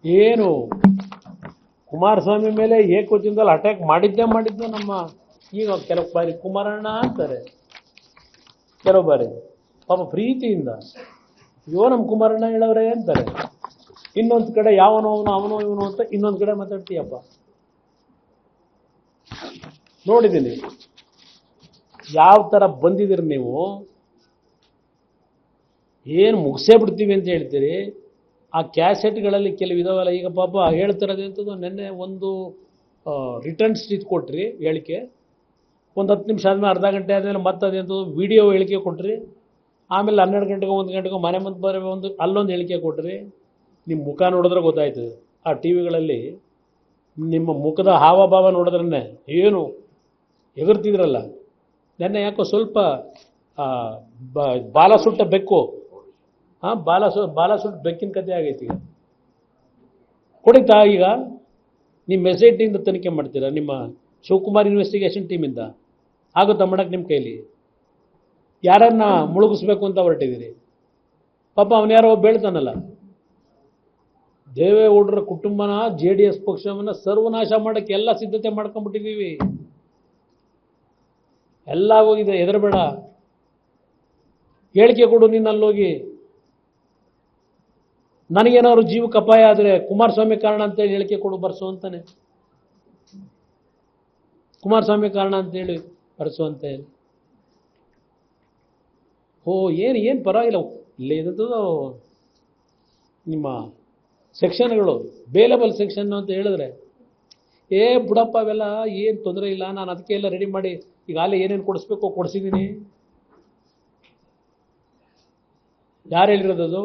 ಏನು ಕುಮಾರಸ್ವಾಮಿ ಮೇಲೆ ಏಕವಚನದಲ್ಲಿ ಅಟ್ಯಾಕ್ ಮಾಡಿದ್ದೆ ನಮ್ಮ ಈಗ ಕೆಲವು ಬಾರಿ ಕುಮಾರಣ್ಣ ಅಂತಾರೆ, ಕೆಲವು ಬಾರಿ ಪಾಪ ಪ್ರೀತಿಯಿಂದ ಅಯ್ಯೋ ನಮ್ಮ ಕುಮಾರಣ್ಣ ಹೇಳವ್ರೆ ಅಂತಾರೆ. ಇನ್ನೊಂದು ಕಡೆ ಯಾವನೋ ಅವನು ಇವನು ಅಂತ ಇನ್ನೊಂದು ಕಡೆ ಮಾತಾಡ್ತೀಯಪ್ಪ. ನೋಡಿದ್ದೀನಿ ಯಾವ ಥರ ಬಂದಿದ್ದೀರಿ ನೀವು. ಏನು ಮುಗಿಸೇ ಬಿಡ್ತೀವಿ ಅಂತ ಹೇಳ್ತೀರಿ. ಆ ಕ್ಯಾಸೆಟ್ಗಳಲ್ಲಿ ಕೆಲವು ಇದಾವಲ್ಲ, ಈಗ ಪಾಪ ಹೇಳ್ತಿರೋದಂಥದ್ದು ನಿನ್ನೆ ಒಂದು ರಿಟರ್ನ್ ಸ್ಟಿಚ್ ಕೊಟ್ರಿ ಹೇಳಿಕೆ, ಒಂದು 10 ನಿಮಿಷ ಆದಮೇಲೆ ಅರ್ಧ ಗಂಟೆ ಆದಮೇಲೆ ಮತ್ತೆ ಅದೇಂಥದ್ದು ವಿಡಿಯೋ ಹೇಳಿಕೆ ಕೊಟ್ರಿ, ಆಮೇಲೆ 12 ಗಂಟೆಗೆ 1 ಗಂಟೆಗೆ ಮನೆ ಮುಂದೆ ಬರೋ ಅಲ್ಲೊಂದು ಹೇಳಿಕೆ ಕೊಟ್ರಿ. ನಿಮ್ಮ ಮುಖ ನೋಡಿದ್ರೆ ಗೊತ್ತಾಯ್ತದೆ. ಆ ಟಿ ವಿಗಳಲ್ಲಿ ನಿಮ್ಮ ಮುಖದ ಹಾವಭಾವ ನೋಡಿದ್ರೇ ಏನು ಎಗರ್ತಿದ್ರಲ್ಲ. ನೆನ್ನೆ ಯಾಕೋ ಸ್ವಲ್ಪ ಬಾಲ ಸುಟ್ಟ ಬೆಕ್ಕು, ಬಾಲ ಸುಟ್ಟ ಬೆಕ್ಕಿನ ಕಥೆ ಆಗೈತಿ. ಈಗ ಕೊಡಿತಾ ಈಗ ನಿಮ್ಮ ಮೆಸೇಜಿಂದ ತನಿಖೆ ಮಾಡ್ತೀರಾ, ನಿಮ್ಮ ಶಿವಕುಮಾರ್ ಇನ್ವೆಸ್ಟಿಗೇಷನ್ ಟೀಮಿಂದ ಆಗುತ್ತಾ ಮಾಡಕ್ಕೆ ನಿಮ್ಮ ಕೈಲಿ? ಯಾರನ್ನ ಮುಳುಗಿಸ್ಬೇಕು ಅಂತ ಹೊರಟಿದ್ದೀರಿ? ಪಾಪ ಅವನ್ಯಾರೋ ಬೇಳ್ತಾನಲ್ಲ, ದೇವೇಗೌಡರ ಕುಟುಂಬನ JDS ಪಕ್ಷವನ್ನ ಸರ್ವನಾಶ ಮಾಡಕ್ಕೆ ಎಲ್ಲ ಸಿದ್ಧತೆ ಮಾಡ್ಕೊಂಡ್ಬಿಟ್ಟಿದ್ದೀವಿ. ಎಲ್ಲ ಹೋಗಿದೆ, ಹೆದರಬೇಡ. ಹೇಳಿಕೆ ಕೊಡು ನೀನು ಅಲ್ಲೋಗಿ. ನನಗೇನಾದ್ರು ಜೀವಕ್ಕೆ ಅಪಾಯ ಆದರೆ ಕುಮಾರಸ್ವಾಮಿ ಕಾರಣ ಅಂತೇಳಿ ಹೇಳಿಕೆ ಕೊಡು, ಬರ್ಸು ಅಂತಾನೆ. ಕುಮಾರಸ್ವಾಮಿ ಕಾರಣ ಅಂತೇಳಿ ಬರ್ಸು ಅಂತ ಹೇಳಿ. ಏನು ಪರವಾಗಿಲ್ಲ. ಇಲ್ಲಿದ್ದು ನಿಮ್ಮ ಸೆಕ್ಷನ್ಗಳು ಬೇಲೆಬಲ್ ಸೆಕ್ಷನ್ ಅಂತ ಹೇಳಿದ್ರೆ ಬಿಡಪ್ಪ ಅವೆಲ್ಲ ಏನು ತೊಂದರೆ ಇಲ್ಲ, ನಾನು ಅದಕ್ಕೆ ಎಲ್ಲ ರೆಡಿ ಮಾಡಿ ಈಗಾಗಲೇ ಏನೇನು ಕೊಡಿಸ್ಬೇಕು ಕೊಡಿಸಿದ್ದೀನಿ. ಯಾರು ಹೇಳಿರೋದು?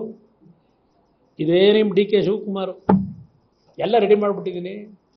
ಇದೇ ನಿಮ್ಮ DK ಶಿವಕುಮಾರ್ ಎಲ್ಲ ರೆಡಿ ಮಾಡಿಬಿಟ್ಟಿದ್ದೀನಿ.